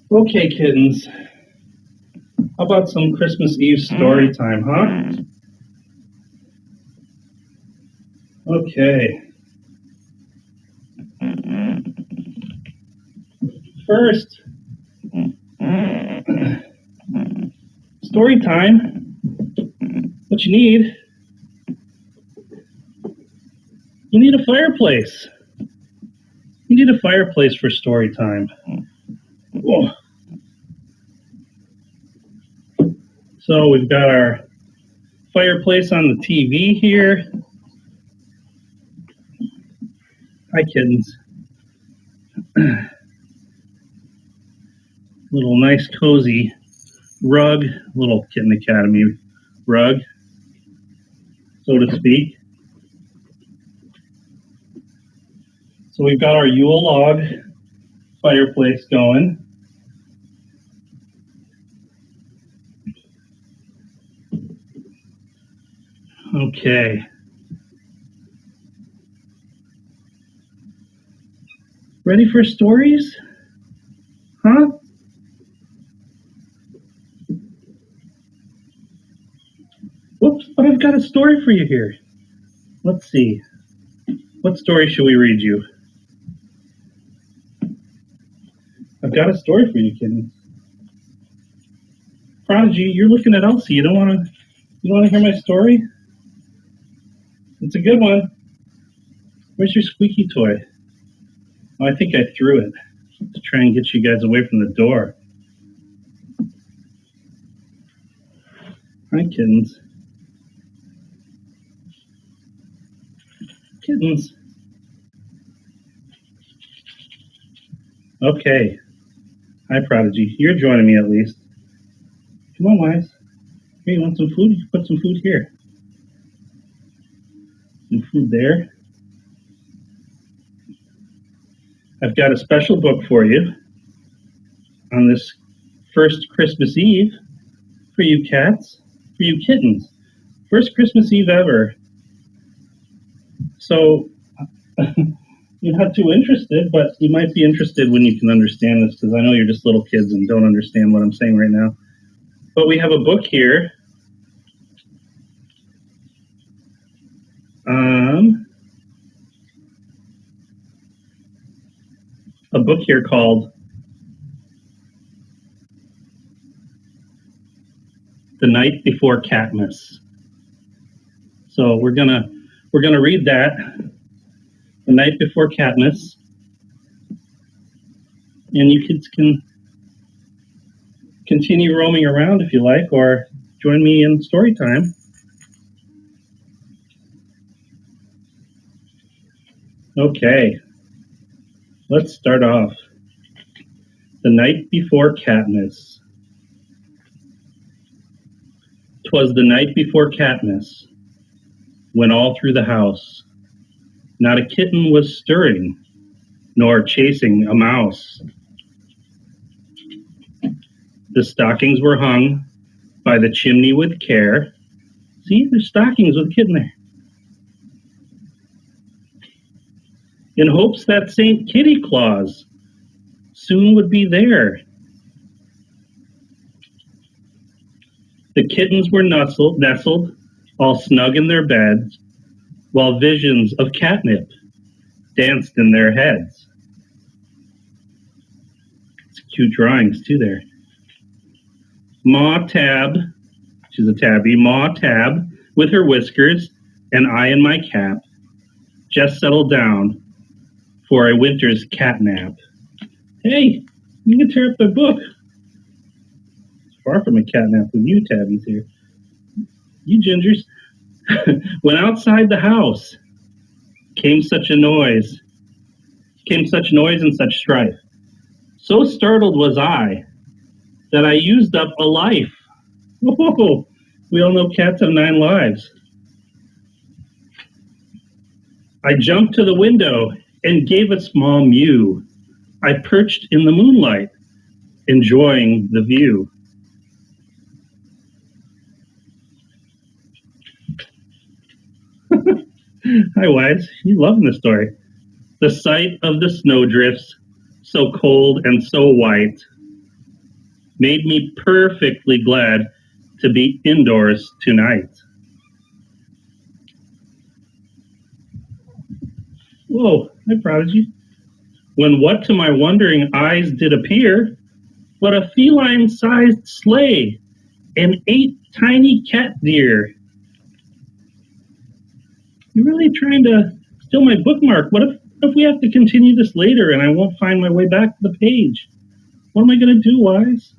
Okay, kittens. How about some Christmas Eve story time, huh? Okay. First, story time. What you need a fireplace. You need a fireplace for story time. Whoa. So we've got our fireplace on the TV here. Hi, kittens. Little nice cozy rug, little Kitten Academy rug, so to speak. So we've got our Yule log fireplace going. Okay. Ready for stories? Huh? Whoops, but I've got a story for you here. Let's see. What story should we read you? I've got a story for you, kittens. Prodigy, you're looking at Elsie. You don't want to hear my story? It's a good one. Where's your squeaky toy? Oh, I think I threw it to try and get you guys away from the door. Hi, kittens. Kittens. Okay. Hi, Prodigy. You're joining me at least. Come on, Wise. Here, you want some food? You can put some food here. Some food there. I've got a special book for you on this first Christmas Eve for you cats, for you kittens. First Christmas Eve ever. So, you're not too interested, but you might be interested when you can understand this, because I know you're just little kids and don't understand what I'm saying right now. But we have a book here. A book here called The Night Before Catmas. So we're gonna read that, The Night Before Catmas, and you kids can continue roaming around if you like, or join me in story time. Okay, let's start off. The Night Before Catmas. 'Twas the night before Catmas, when all through the house not a kitten was stirring, nor chasing a mouse. The stockings were hung by the chimney with care. See, there's stockings with a kitten there. In hopes that St. Kitty Claus soon would be there. The kittens were nestled all snug in their beds, while visions of catnip danced in their heads. It's cute drawings too there. Ma Tab, she's a tabby, Ma Tab, with her whiskers and I in my cap, just settled down for a winter's cat nap. Hey, you can tear up the book. It's far from a cat nap with you tabbies here. You gingers. When outside the house came such noise and such strife. So startled was I that I used up a life. Whoa, we all know cats have 9 lives. I jumped to the window and gave a small mew. I perched in the moonlight, enjoying the view. Hi, Wise. You loving the story. The sight of the snowdrifts, so cold and so white, made me perfectly glad to be indoors tonight. Whoa, hi Prodigy. When what to my wondering eyes did appear, but a feline-sized sleigh and 8 tiny cat deer. You're really trying to steal my bookmark. What if we have to continue this later and I won't find my way back to the page? What am I going to do, Wise?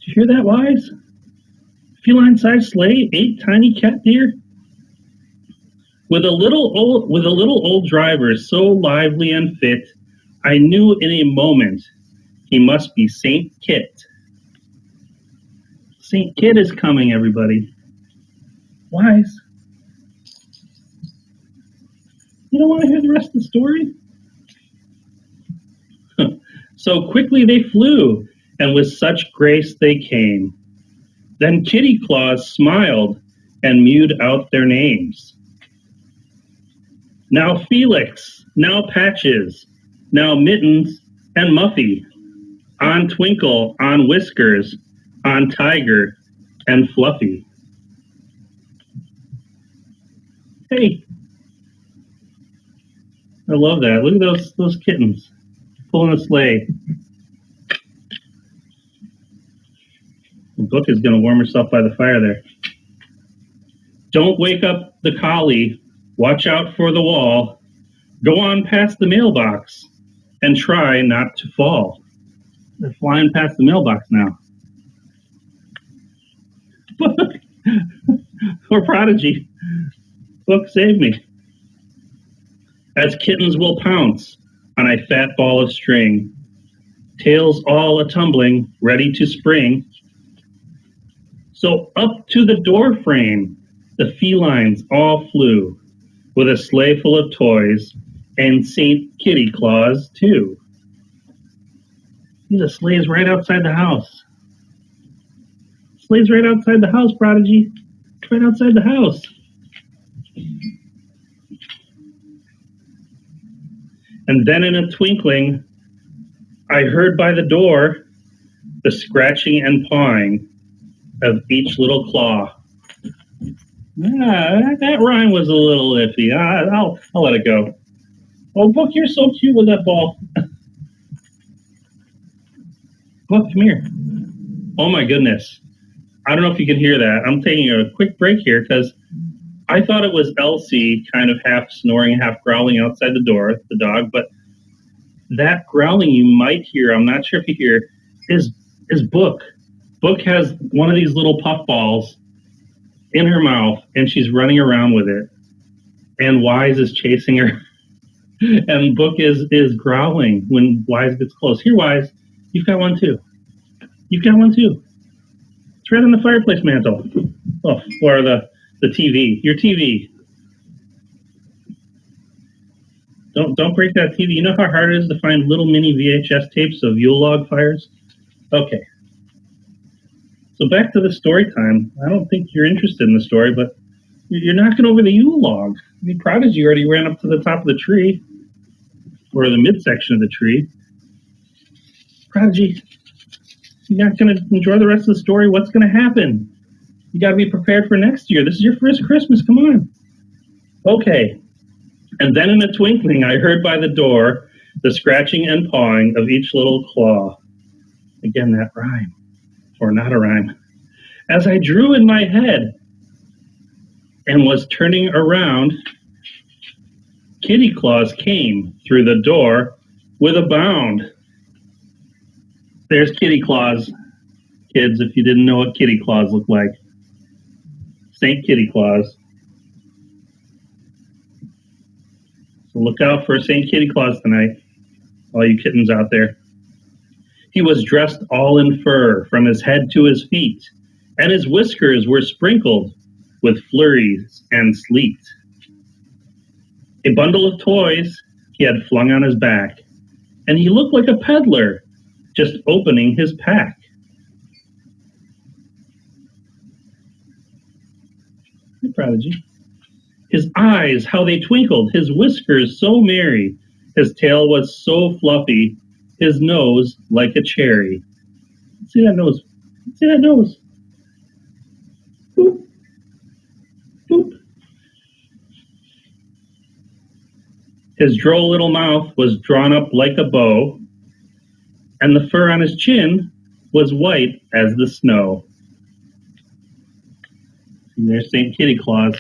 Did you hear that, Wise? Feline-sized sleigh, 8 tiny cat deer? With a little old driver so lively and fit, I knew in a moment he must be Saint Kit. Saint Kit is coming, everybody. Wise. You don't want to hear the rest of the story? So quickly they flew, and with such grace they came. Then Kitty Claus smiled and mewed out their names. Now Felix, now Patches, now Mittens and Muffy, on Twinkle, on Whiskers, on Tiger and Fluffy. Hey, I love that. Look at those kittens pulling a sleigh. The book is going to warm herself by the fire there. Don't wake up the collie. Watch out for the wall. Go on past the mailbox and try not to fall. They're flying past the mailbox now. Or Prodigy. Book, save me. As kittens will pounce on a fat ball of string, tails all a-tumbling, ready to spring. So up to the door frame the felines all flew, with a sleigh full of toys, and Saint Kitty Claus, too. The sleigh is right outside the house. Sleigh's right outside the house, Prodigy. It's right outside the house. And then in a twinkling, I heard by the door the scratching and pawing of each little claw. That rhyme was a little iffy. I'll let it go. Oh, Book, you're so cute with that ball. Book, come here. Oh my goodness. I don't know if you can hear that. I'm taking a quick break here because I thought it was Elsie kind of half snoring, half growling outside the door, the dog, but that growling you might hear, I'm not sure if you hear, is Book. Book has one of these little puff balls in her mouth, and she's running around with it. And Wise is chasing her. And Book is growling when Wise gets close. Here, Wise, you've got one too. You've got one too. It's right on the fireplace mantle. Oh, or the TV. Your TV. Don't break that TV. You know how hard it is to find little mini VHS tapes of Yule log fires? Okay. So back to the story time. I don't think you're interested in the story, but you're knocking over the Yule log. I mean, Prodigy already ran up to the top of the tree, or the midsection of the tree. Prodigy, you're not going to enjoy the rest of the story? What's going to happen? You got to be prepared for next year. This is your first Christmas. Come on. Okay. And then in a twinkling, I heard by the door the scratching and pawing of each little claw. Again, that rhyme. Or not a rhyme. As I drew in my head and was turning around, Kitty Claus came through the door with a bound. There's Kitty Claus, kids, if you didn't know what Kitty Claus looked like. Saint Kitty Claus. So look out for Saint Kitty Claus tonight, all you kittens out there. He was dressed all in fur from his head to his feet, and his whiskers were sprinkled with flurries and sleet. A bundle of toys he had flung on his back, and he looked like a peddler just opening his pack. Hey, Prodigy. His eyes, how they twinkled, his whiskers so merry, his tail was so fluffy, his nose like a cherry. See that nose? See that nose? Boop. Boop. His droll little mouth was drawn up like a bow, and the fur on his chin was white as the snow. And there's St. Kitty Claus.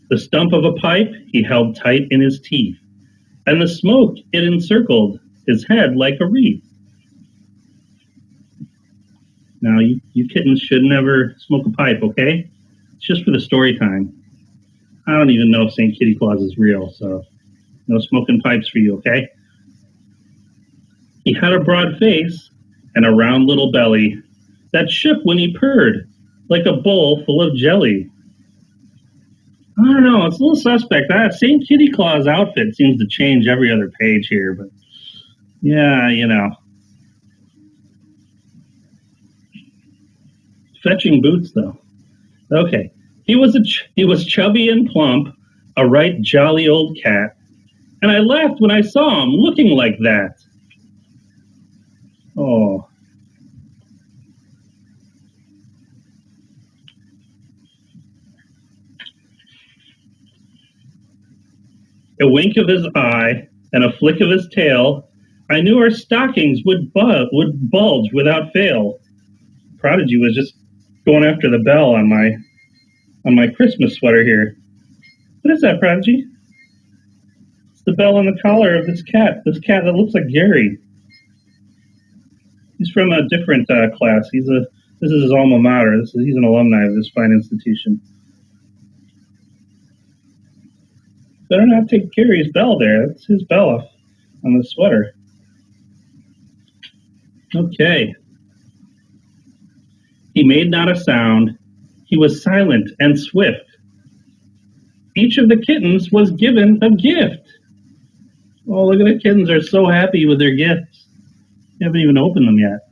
The stump of a pipe he held tight in his teeth, and the smoke it encircled his head like a wreath. Now, you kittens should never smoke a pipe, okay? It's just for the story time. I don't even know if St. Kitty Claus is real, so no smoking pipes for you, okay? He had a broad face and a round little belly that shook when he purred, like a bowl full of jelly. I don't know, it's a little suspect. That St. Kitty Claus outfit seems to change every other page here, but yeah, you know. Fetching boots, though. Okay. He was chubby and plump, a right jolly old cat, and I laughed when I saw him looking like that. Oh. A wink of his eye and a flick of his tail, I knew our stockings would bulge without fail. Prodigy was just going after the bell on my Christmas sweater here. What is that, Prodigy? It's the bell on the collar of this cat. This cat that looks like Gary. He's from a different class. This is his alma mater. He's an alumni of this fine institution. Better not take Gary's bell there. That's his bell on the sweater. Okay. He made not a sound. He was silent and swift. Each of the kittens was given a gift. Oh, look at the kittens. They're so happy with their gifts. They haven't even opened them yet.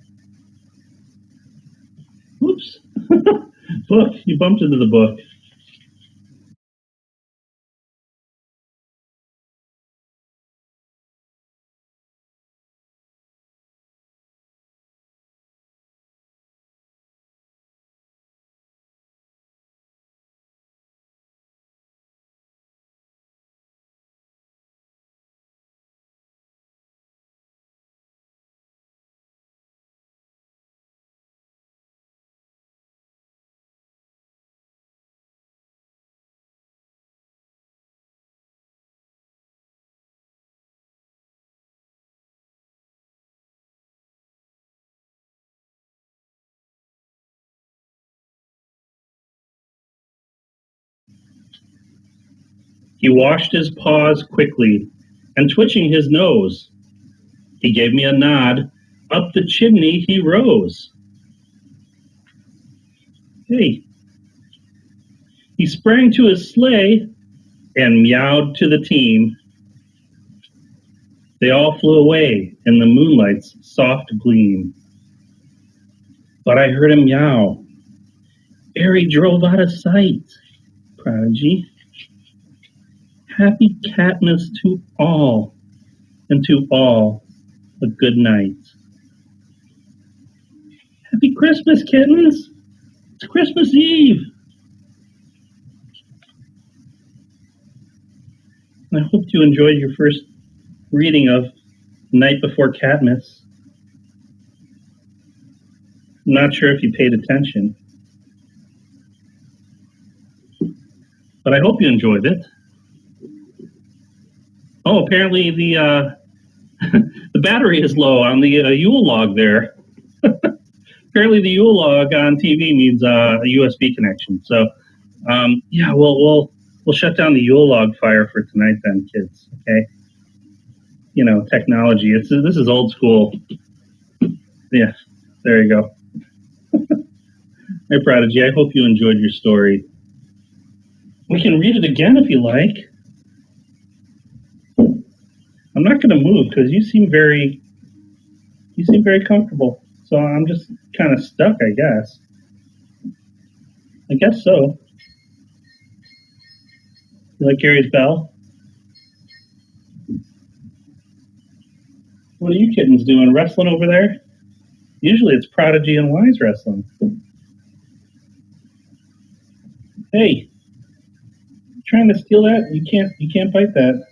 Oops. Book. You bumped into the book. He washed his paws quickly, and twitching his nose, he gave me a nod. Up the chimney he rose. Hey. He sprang to his sleigh and meowed to the team. They all flew away in the moonlight's soft gleam. But I heard him meow ere he drove out of sight. Prodigy. Happy Catmas to all, and to all a good night. Happy Christmas, kittens! It's Christmas Eve! I hope you enjoyed your first reading of Night Before Catmas. I'm not sure if you paid attention, but I hope you enjoyed it. Oh, apparently the the battery is low on the Yule log there. Apparently the Yule log on TV needs a USB connection. So yeah, we'll shut down the Yule log fire for tonight then, kids. Okay. You know, technology. This is old school. Yeah, there you go. Hey, Prodigy, I hope you enjoyed your story. We can read it again if you like. I'm not going to move because you seem very comfortable. So I'm just kind of stuck, I guess. I guess so. You like Gary's bell? What are you kittens doing? Wrestling over there? Usually it's Prodigy and Wise wrestling. Hey, you trying to steal that? You can't bite that.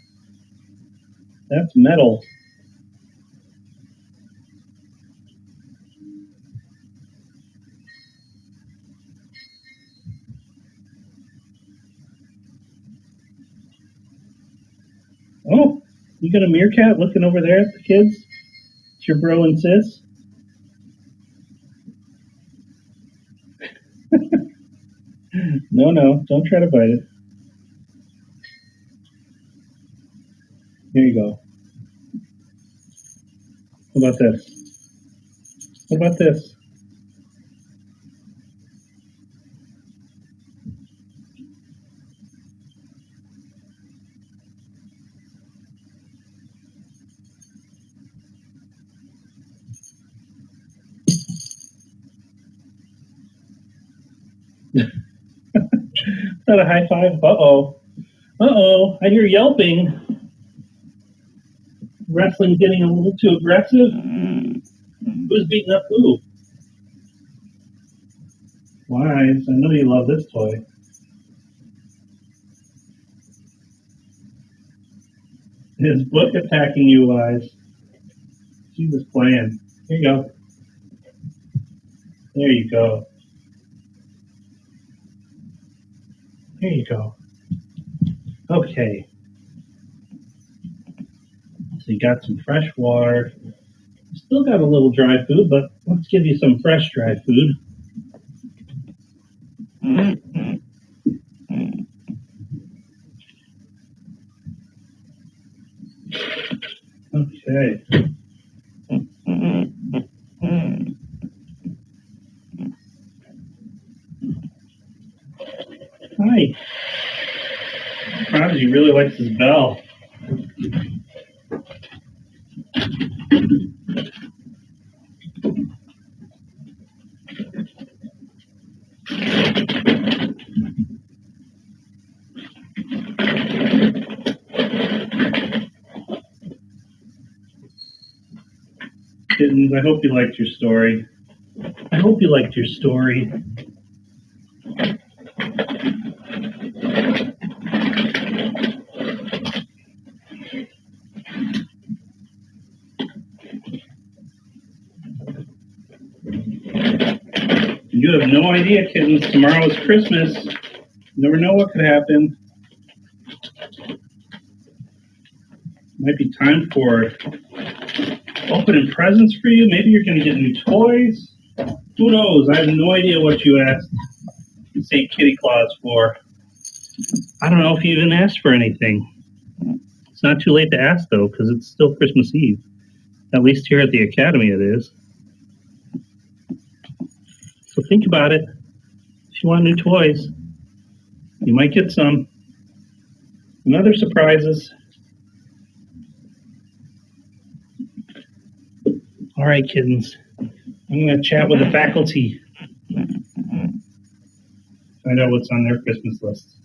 That's metal. Oh, you got a meerkat looking over there at the kids? It's your bro and sis? No, don't try to bite it. Here you go. What about this? What about this? Is that a high five? Uh-oh. Uh-oh, I hear yelping. Wrestling's getting a little too aggressive. Who's beating up who? Wise, I know you love this toy. His book attacking you, Wise. She was playing. Here you go. There you go. Here you go. Okay. So you got some fresh water. You still got a little dry food, but let's give you some fresh dry food. Okay. Hi. Prodigy really likes his bell. Kittens, I hope you liked your story. I hope you liked your story. You have no idea, kittens. Tomorrow is Christmas. You never know what could happen. Might be time for opening presents for you. Maybe you're going to get new toys. Who knows? I have no idea what you asked St. Kitty Claus for. I don't know if you even asked for anything. It's not too late to ask, though, because it's still Christmas Eve. At least here at the Academy it is. So think about it. If you want new toys, you might get some. And other surprises. All right, kittens. I'm going to chat with the faculty. Find out what's on their Christmas list.